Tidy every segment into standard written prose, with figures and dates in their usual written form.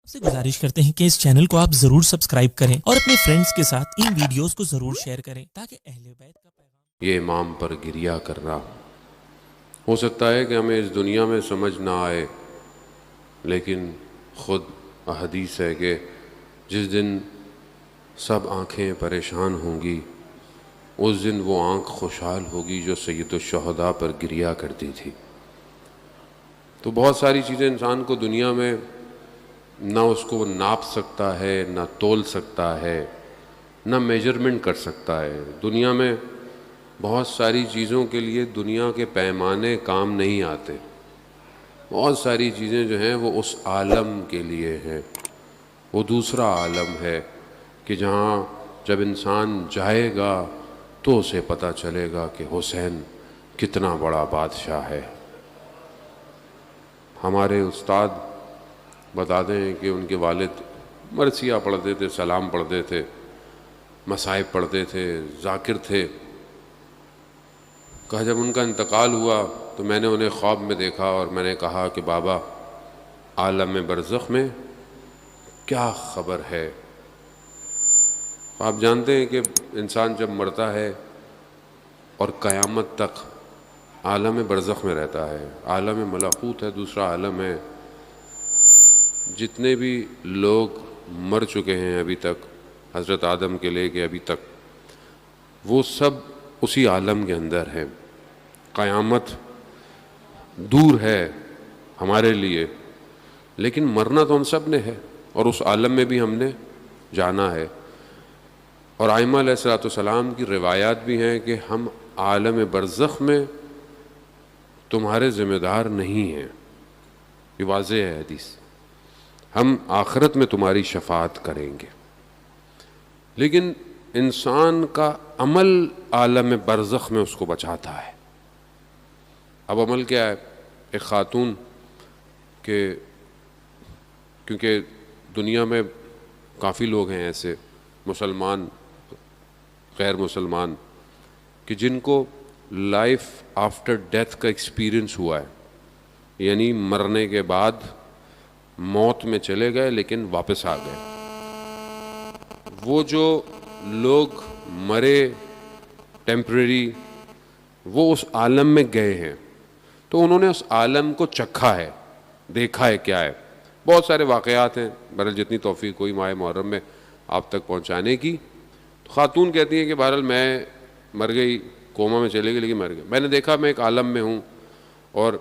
سے گزارش کرتے ہیں کہ اس چینل کو آپ ضرور سبسکرائب کریں اور اپنے فرینڈز کے ساتھ ان ویڈیوز کو ضرور شیئر کریں تاکہ اہل بیت کا پیغام یہ امام پر گریہ کرنا ہو سکتا ہے کہ ہمیں اس دنیا میں سمجھ نہ آئے، لیکن خود احادیث ہے کہ جس دن سب آنکھیں پریشان ہوں گی اس دن وہ آنکھ خوشحال ہوگی جو سید الشہداء پر گریہ کرتی تھی۔ تو بہت ساری چیزیں انسان کو دنیا میں نہ اس کو ناپ سکتا ہے، نہ تول سکتا ہے، نہ میجرمنٹ کر سکتا ہے۔ دنیا میں بہت ساری چیزوں کے لیے دنیا کے پیمانے کام نہیں آتے۔ بہت ساری چیزیں جو ہیں وہ اس عالم کے لیے ہیں، وہ دوسرا عالم ہے کہ جہاں جب انسان جائے گا تو اسے پتہ چلے گا کہ حسین کتنا بڑا بادشاہ ہے۔ ہمارے استاد بتاتے ہیں کہ ان کے والد مرثیہ پڑھتے تھے، سلام پڑھتے تھے، مصائب پڑھتے تھے، ذاکر تھے۔ کہا جب ان کا انتقال ہوا تو میں نے انہیں خواب میں دیکھا اور میں نے کہا کہ بابا عالم برزخ میں کیا خبر ہے؟ آپ جانتے ہیں کہ انسان جب مرتا ہے اور قیامت تک عالم برزخ میں رہتا ہے، عالم ملکوت ہے، دوسرا عالم ہے۔ جتنے بھی لوگ مر چکے ہیں ابھی تک، حضرت آدم کے لے کے ابھی تک، وہ سب اسی عالم کے اندر ہیں۔ قیامت دور ہے ہمارے لیے، لیکن مرنا تو ہم سب نے ہے اور اس عالم میں بھی ہم نے جانا ہے۔ اور ائمہ علیہ الصلوۃ والسلام کی روایات بھی ہیں کہ ہم عالم برزخ میں تمہارے ذمہ دار نہیں ہیں، یہ واضح ہے حدیث، ہم آخرت میں تمہاری شفاعت کریں گے۔ لیکن انسان کا عمل عالم برزخ میں اس کو بچاتا ہے۔ اب عمل کیا ہے؟ ایک خاتون کہ کیونکہ دنیا میں کافی لوگ ہیں ایسے، مسلمان غیر مسلمان، کہ جن کو لائف آفٹر ڈیتھ کا ایکسپیرئنس ہوا ہے، یعنی مرنے کے بعد موت میں چلے گئے لیکن واپس آ گئے۔ وہ جو لوگ مرے ٹیمپریری، وہ اس عالم میں گئے ہیں تو انہوں نے اس عالم کو چکھا ہے، دیکھا ہے کیا ہے۔ بہت سارے واقعات ہیں، بہرحال جتنی توفیق کوئی ماہ محرم میں آپ تک پہنچانے کی۔ تو خاتون کہتی ہیں کہ بہرحال میں مر گئی، کوما میں چلے گئی لیکن مر گئی۔ میں نے دیکھا میں ایک عالم میں ہوں اور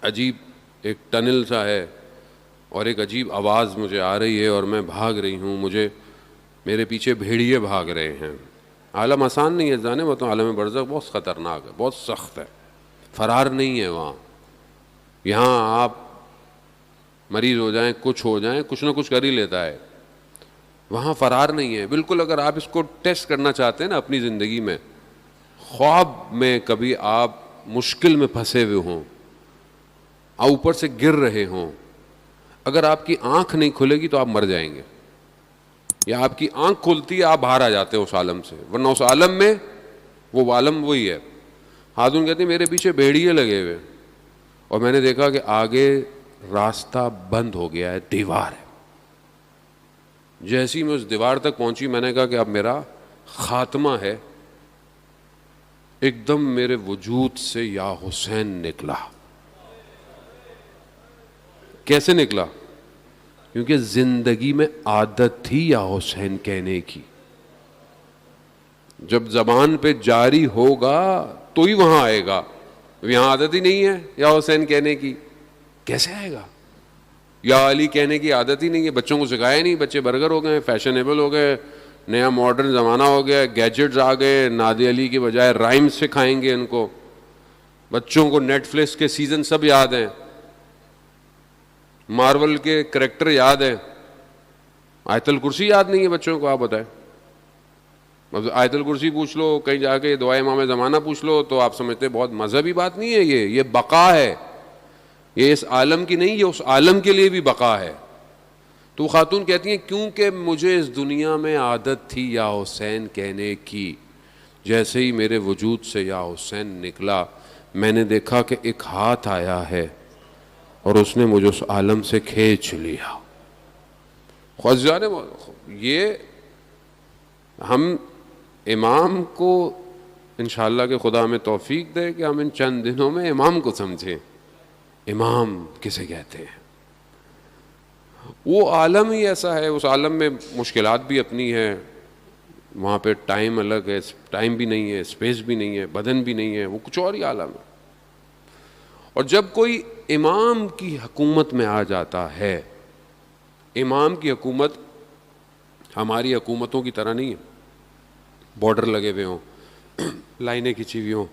عجیب ایک ٹنل سا ہے اور ایک عجیب آواز مجھے آ رہی ہے اور میں بھاگ رہی ہوں، میرے پیچھے بھیڑیے بھاگ رہے ہیں۔ عالم آسان نہیں ہے جانے، وہ تو عالم برزخ بہت خطرناک ہے، بہت سخت ہے، فرار نہیں ہے وہاں۔ یہاں آپ مریض ہو جائیں، کچھ ہو جائیں، کچھ نہ کچھ کر ہی لیتا ہے، وہاں فرار نہیں ہے بالکل۔ اگر آپ اس کو ٹیسٹ کرنا چاہتے ہیں نا اپنی زندگی میں، خواب میں کبھی آپ مشکل میں پھنسے ہوئے ہوں، اوپر سے گر رہے ہوں، اگر آپ کی آنکھ نہیں کھلے گی تو آپ مر جائیں گے، یا آپ کی آنکھ کھلتی ہے آپ باہر آ جاتے ہیں اس عالم سے، ورنہ اس عالم میں وہ عالم وہی ہے۔ خاتون کہتی ہیں میرے پیچھے بھیڑیے لگے ہوئے اور میں نے دیکھا کہ آگے راستہ بند ہو گیا ہے، دیوار ہے۔ جیسی میں اس دیوار تک پہنچی میں نے کہا کہ اب میرا خاتمہ ہے، ایک دم میرے وجود سے یا حسین نکلا۔ کیسے نکلا؟ کیونکہ زندگی میں عادت تھی یا حسین کہنے کی، جب زبان پہ جاری ہوگا تو ہی وہاں آئے گا، یہاں عادت ہی نہیں ہے یا حسین کہنے کی، کیسے آئے گا؟ یا علی کہنے کی عادت ہی نہیں ہے، بچوں کو سکھایا نہیں، بچے برگر ہو گئے، فیشنیبل ہو گئے، نیا ماڈرن زمانہ ہو گیا، گیجٹس آ گئے، نادی علی کی بجائے رائمز سکھائیں گے ان کو، بچوں کو نیٹ فلکس کے سیزن سب یاد ہیں، مارول کے کریکٹر یاد ہیں، آیت الکرسی یاد نہیں ہے بچوں کو، آپ بتائیں۔ آیت الکرسی پوچھ لو، کہیں جا کے دعائے امام زمانہ پوچھ لو تو آپ سمجھتے بہت مذہبی بات نہیں ہے، یہ بقا ہے، یہ اس عالم کی نہیں، یہ اس عالم کے لیے بھی بقا ہے۔ تو خاتون کہتی ہیں کیونکہ مجھے اس دنیا میں عادت تھی یا حسین کہنے کی، جیسے ہی میرے وجود سے یا حسین نکلا میں نے دیکھا کہ ایک ہاتھ آیا ہے اور اس نے مجھے اس عالم سے کھینچ لیا۔ خواجہ نے یہ ہم امام کو انشاءاللہ کہ خدا ہمیں توفیق دے کہ ہم ان چند دنوں میں امام کو سمجھیں. امام کسے کہتے ہیں؟ وہ عالم ہی ایسا ہے, اس عالم میں مشکلات بھی اپنی ہے, وہاں پہ ٹائم الگ ہے, ٹائم بھی نہیں ہے, اسپیس بھی نہیں ہے, بدن بھی نہیں ہے, وہ کچھ اور ہی عالم ہے. اور جب کوئی امام کی حکومت میں آ جاتا ہے, امام کی حکومت ہماری حکومتوں کی طرح نہیں ہے, بارڈر لگے ہوئے ہوں, لائنیں کھینچی ہوئی ہوں,